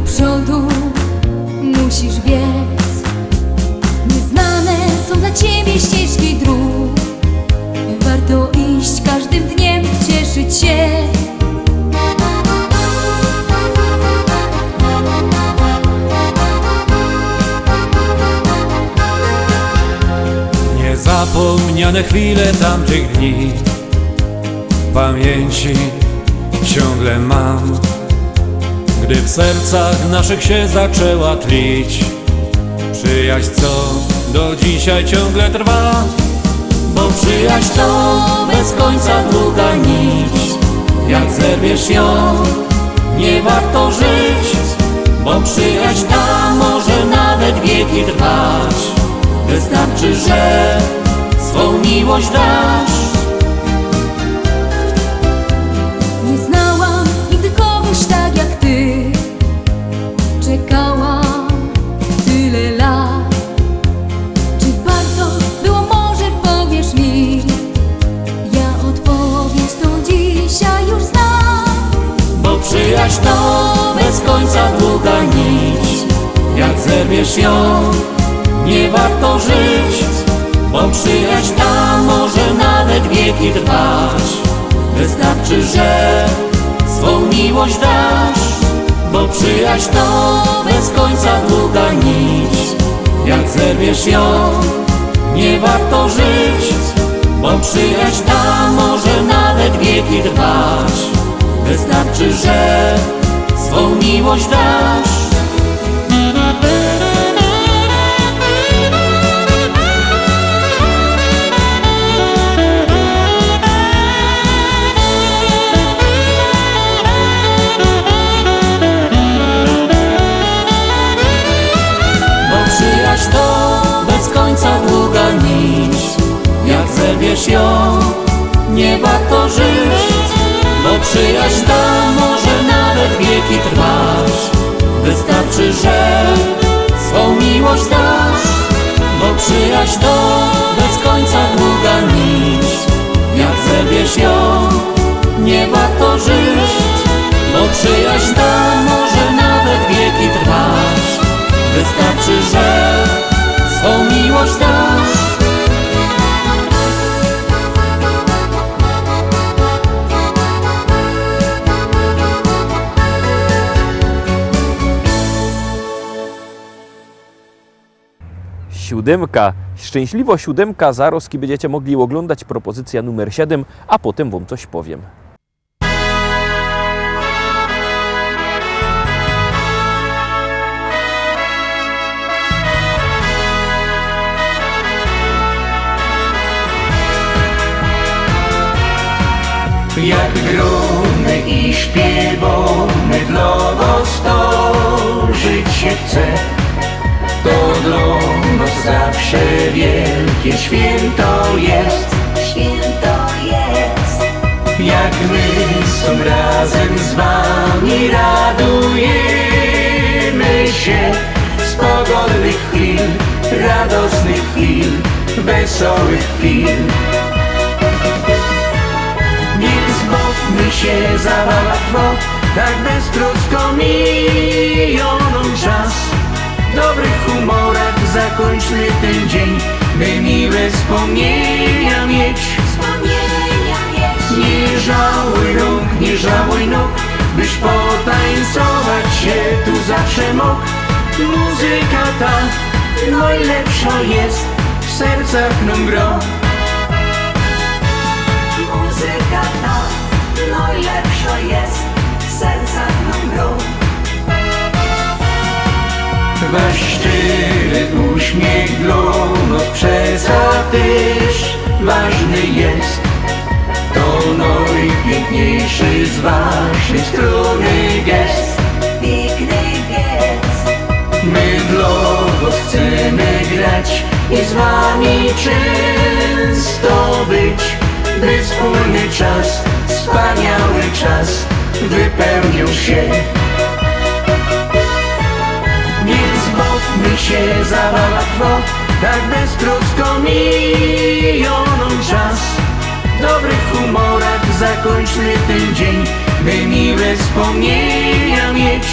przodu musisz biec. Nieznane są dla ciebie ścieżki dróg. Warto iść każdym dniem, cieszyć się. Niezapomniane chwile tamtych dni w pamięci ciągle mam, gdy w sercach naszych się zaczęła tlić przyjaźń, co do dzisiaj ciągle trwa. Bo przyjaźń to bez końca długa nić, jak zerwiesz ją, nie warto żyć. Bo przyjaźń ta może nawet wieki trwać, wystarczy, że swą miłość dasz. Nie znałam nigdy kogoś tak jak ty. Czekałam tyle lat. Czy warto było, może powiesz mi? Ja odpowiedź tą dzisiaj już znam. Bo przyjaźń to bez końca długa nić, jak zerwiesz ją, nie warto żyć. Bo przyjaźń ta może nawet wieki trwać, wystarczy, że swą miłość dasz. Bo przyjaźń to bez końca długa nić, jak zerwiesz ją, nie warto żyć. Bo przyjaźń ta może nawet wieki trwać, wystarczy, że swą miłość dasz. Przyjaźń to bez końca długa nić, jak zerwiesz ją, nie warto żyć. Bo przyjaźń ta może nawet wieki trwać, wystarczy, że swą miłość dasz. Bo przyjaźń to bez końca długa nić, jak zerwiesz ją, nie warto żyć. Bo przyjaźń ta może nawet wieki trwać, wystarczy, że swą miłość dasz. Siódemka, szczęśliwo siódemka, zaroski będziecie mogli oglądać, propozycja numer 7, a potem wam coś powiem. Jak grony i śpiewamy dla was, to żyć się chce. To dla nas zawsze wielkie święto jest. Święto jest. Jak my są razem z wami, radujemy się z pogodnych chwil, radosnych chwil, wesołych chwil. Więc bawmy się za łatwo, tak beztrosko miją nam czas. W dobrych humorach zakończmy ten dzień, by miłe wspomnienia mieć. Nie żałuj rąk, nie żałuj nóg, byś potańcować się tu zawsze mógł. Muzyka ta najlepsza jest, w sercach nam gra. Muzyka ta najlepsza jest, w sercach nam gra. Wasz szczery uśmiech dla nas też ważny jest. To najpiękniejszy z waszej strony gest. Piękny gest. My dla was chcemy grać i z wami często być, by wspólny czas, wspaniały czas wypełnił się. Więc bawmy się za łatwo, tak beztrosko miją nam czas. W dobrych humorach zakończmy ten dzień, by miłe wspomnienia mieć.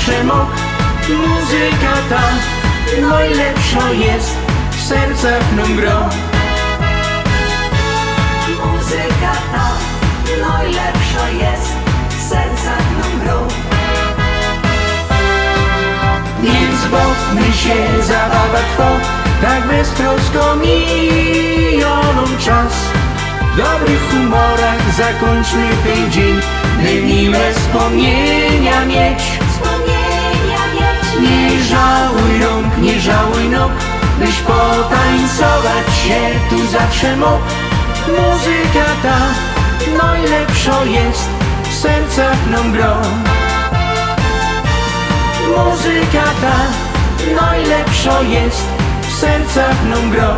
zawsze mok. Muzyka ta najlepsza jest, w sercach nam gro. Muzyka ta najlepsza jest, w sercach nam gro. Więc bawmy się, zabawa trwa, tak beztrosko mijoną czas. W dobrych humorach zakończmy ten dzień, by miłe wspomnienia mieć. Wspomnienia mieć. Nie żałuj rąk, nie żałuj nóg, byś potańcować się tu zawsze mógł. Muzyka ta najlepsza jest, w sercach nam gro. Muzyka ta najlepsza jest, w sercach nam gro.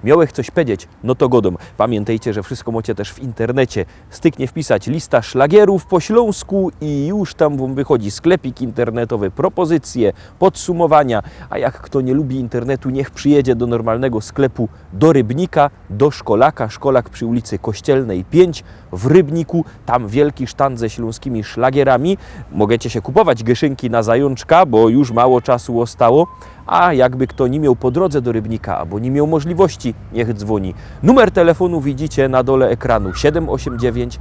Miałech coś powiedzieć, no to godom. Pamiętajcie, że wszystko macie też w internecie. Styknie wpisać lista szlagierów po śląsku i już tam wam wychodzi sklepik internetowy, propozycje, podsumowania. A jak kto nie lubi internetu, niech przyjedzie do normalnego sklepu do Rybnika, do Szkolaka. Szkolak przy ulicy Kościelnej 5 w Rybniku. Tam wielki sztand ze śląskimi szlagierami. Możecie się kupować gyszynki na zajączka, bo już mało czasu zostało. A jakby kto nie miał po drodze do Rybnika, albo nie miał możliwości, niech dzwoni. Numer telefonu widzicie na dole ekranu 789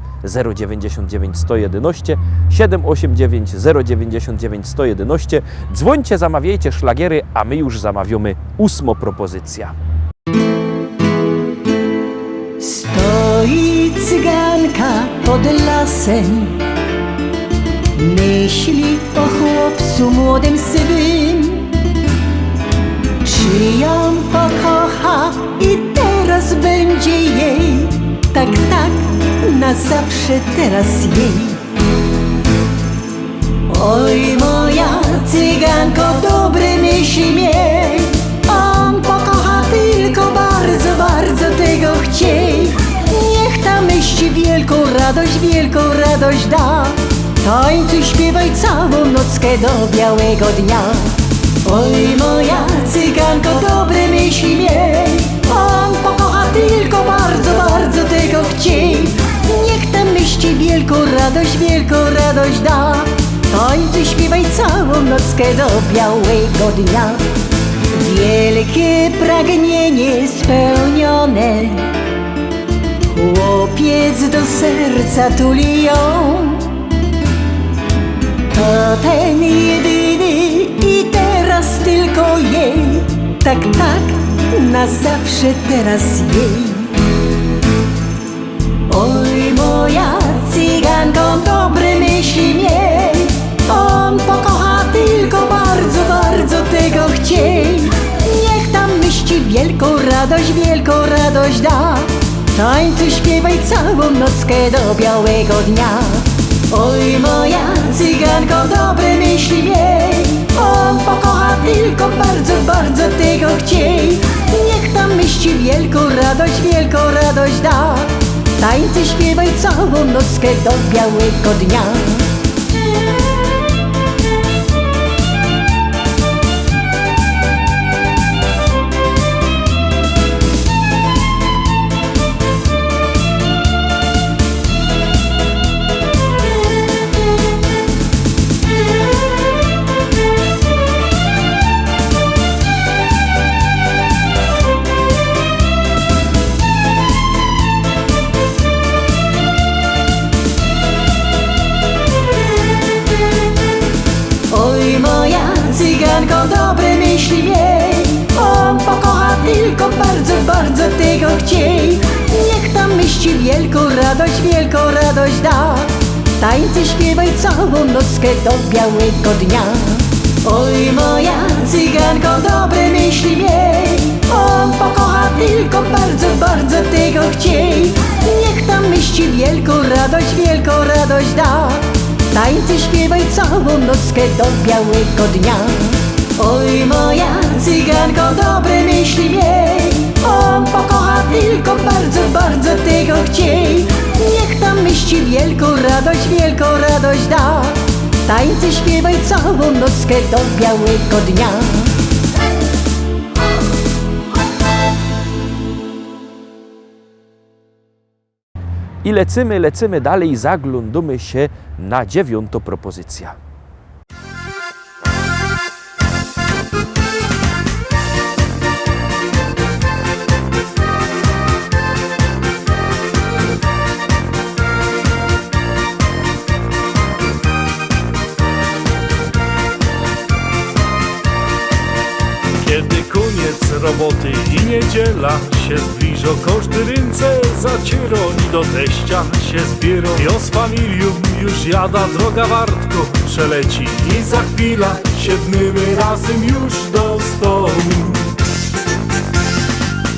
099 111 789 099 111. Dzwońcie, zamawiajcie szlagiery, a my już zamawiamy 8. propozycja. Stoi cyganka pod lasem, myśli o chłopcu młodym sywym. Czy ją pokocha i teraz będzie jej, tak, tak, na zawsze teraz jej. Oj, moja cyganko, dobre myśli miej, on pokocha tylko bardzo, bardzo tego chciej. Niech ta myśl wielką radość da, tańcuj, śpiewaj całą nockę do białego dnia. Oj, moja cyganko, dobre myśli miej, on pokocha tylko bardzo, bardzo tego chciej. Niech ta myśl wielką radość da, tańcuj, śpiewaj całą nockę do białego dnia. Wielkie pragnienie spełnione, chłopiec do serca tuli ją. To ten jedyny i teraz tylko jej, tak, tak, na zawsze teraz jej. Oj, moja cyganko, dobre myśli miej, on pokocha tylko bardzo, bardzo tego chciej. Niech tam myśli wielką radość da, tańcuj, śpiewaj całą nockę do białego dnia. Oj, moja cyganko, dobre myśli miej, on pokocha tylko bardzo, bardzo tego chciej. Niech tam myśli wielką radość da, tańcuj, śpiewaj całą nockę do białego dnia. Cyganko, dobre myśli miej, on pokocha tylko bardzo, bardzo tego chciej. Niech tam myśli wielką radość da, tańcuj, śpiewaj całą nockę do białego dnia. Oj, moja cyganko, dobre myśli miej, on pokocha tylko bardzo, bardzo tego chciej. Niech tam myśli wielką radość da, tańcuj, śpiewaj całą nockę do białego dnia. Oj, moja cyganko, dobre myśli miej, on pokocha tylko bardzo, bardzo tego chciej. Niech tam myśli wielką radość da, tańcuj, śpiewaj całą nockę do białego dnia. I lecimy dalej, zaglądamy się na 9. propozycja. Kiedy koniec roboty i niedziela się zbliża, każdy ręce zaciero i do teścia się zbiera. Jo z familią już jada, droga wartko przeleci i za chwilę siednymy razem już do stołu.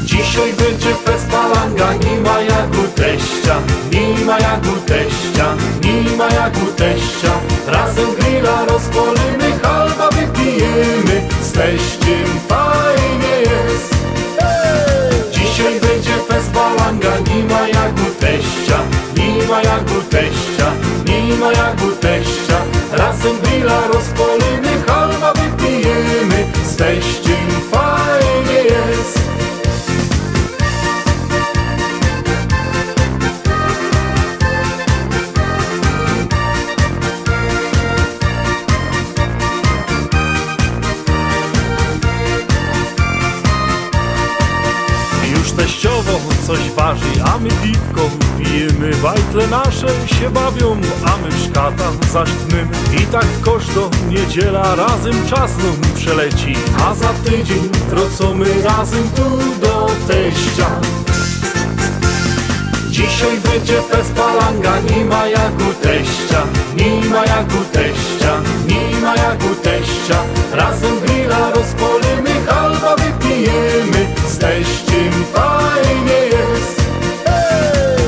Dzisiaj będzie fest palanga, nie ma jak u teścia, nie ma jak u teścia, nie ma jak u teścia. Razem grilla rozpalimy, halba wypijemy, z teściem fajnie jest. Dzisiaj będzie fest palanga, nie ma jak u teścia, nie ma jak u teścia, nie ma jak u teścia. Razem grilla rozpalimy, halba wypijemy, z teściem fajnie jest. Teściowo coś waży, a my piwko pijemy, bajtle nasze się bawią, a my w szkatach zasztnymy. I tak koszto niedziela razem czas nam przeleci, a za tydzień wracamy razem tu do teścia. Dzisiaj będzie fest palanga, nie ma jak u teścia, nie ma jak u teścia, nie ma jak u teścia. Razem grilla rozpalimy, halba wypijemy, z teściem fajnie jest.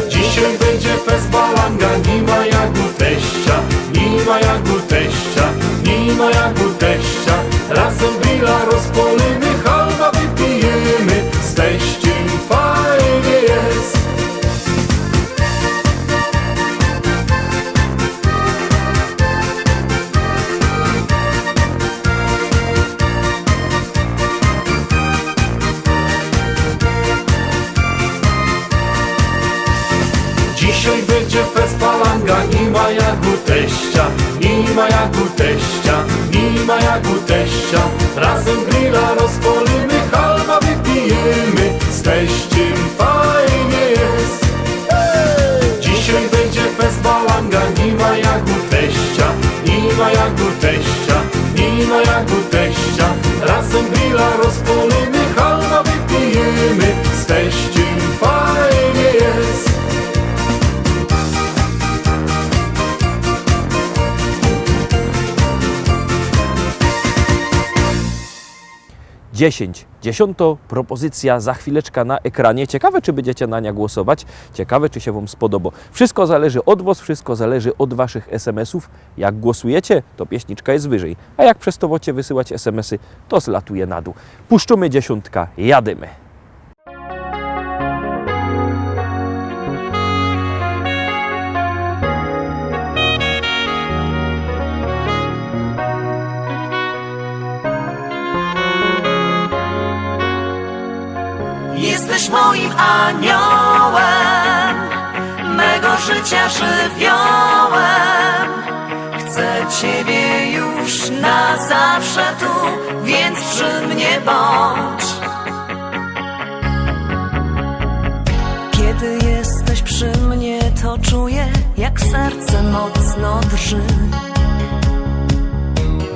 Dzisiaj będzie fest palanga, nie ma jak u teścia, nie ma jak u teścia, nie ma jak u teścia. Razem grilla rozpalimy, halba wypijemy, z teściem fajnie jest. Dzisiaj będzie fest palanga, nie ma jak u teścia, nie ma jak u teścia, nie ma jak u teścia. Razem grilla rozpalimy, halba wypijemy, z teściem fajnie jest. Dzisiaj będzie fest palanga, nie ma jak u teścia, nie ma jak u teścia, nie ma jak u teścia. Razem grilla rozpalimy, halba wypijemy, z teściem fajnie jest. 10. 10. propozycja za chwileczkę na ekranie. Ciekawe, czy będziecie na nią głosować. Ciekawe, czy się Wam spodoba. Wszystko zależy od Was, wszystko zależy od Waszych SMS-ów. Jak głosujecie, to pieśniczka jest wyżej. A jak przestawicie wysyłać SMS-y, to zlatuje na dół. Puszczamy 10. Jadymy. Jesteś moim aniołem, mego życia żywiołem. Chcę Ciebie już na zawsze tu, więc przy mnie bądź. Kiedy jesteś przy mnie, to czuję, jak serce mocno drży.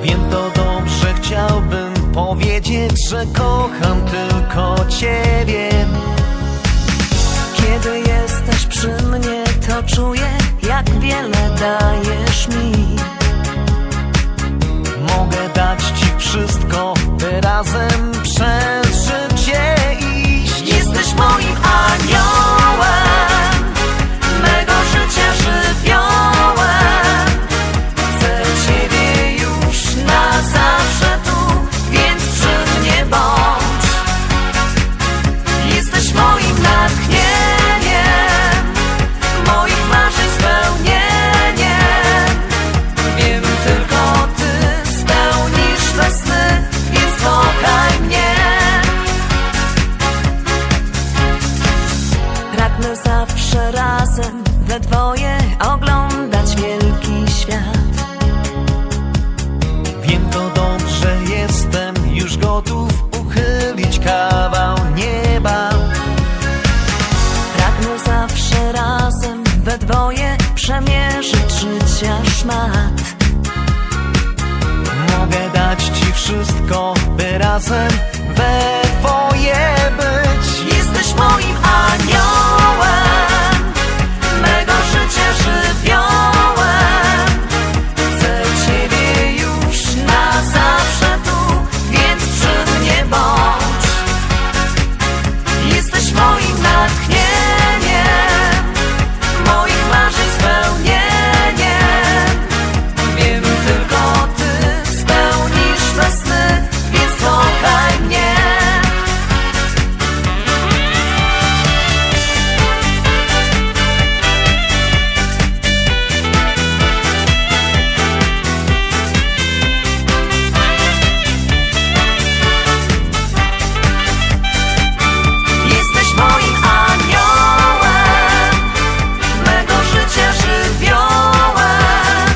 Wiem to dobrze, chciałbym powiedzieć, że kocham tylko Ciebie. Kiedy jesteś przy mnie, to czuję, jak wiele dajesz mi. Mogę dać Ci wszystko, by razem przez życie iść. Jesteś moim aniołem, mego życia żywiołem. Chcę Ciebie już na zawsze tu, więc przy mnie bądź. Jesteś moim natchnieniem, moich marzeń spełnieniem. Wiem, tylko Ty spełnisz te sny, więc kochaj mnie. wszystko, by razem we dwoje być. Jesteś moim aniołem, mego życia żywiołem. Chcę Ciebie już na zawsze tu, więc przy mnie bądź. Jesteś moim natchnieniem, moich marzeń spełnieniem. Wiem, tylko Ty spełnisz me sny, więc kochaj mnie. Jesteś moim aniołem, mego życia żywiołem.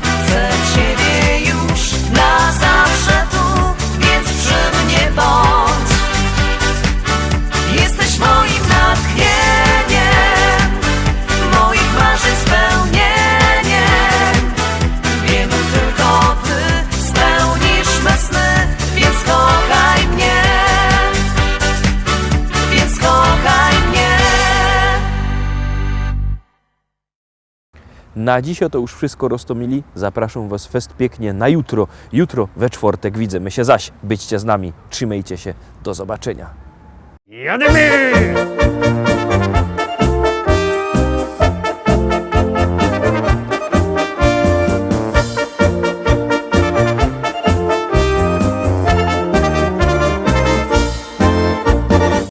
Chcę Ciebie już na zawsze tu, więc przy mnie bądź. Jesteś moim natchnieniem, moich marzeń spełnieniem. Wiem, tylko Ty spełnisz me sny, więc kochaj mnie. Więc kochaj mnie. Na dziś to już wszystko, Rostomili. Zapraszam Was fest pięknie na jutro. Jutro we czwartek widzimy się zaś. Byćcie z nami, trzymajcie się, do zobaczenia. Jademy!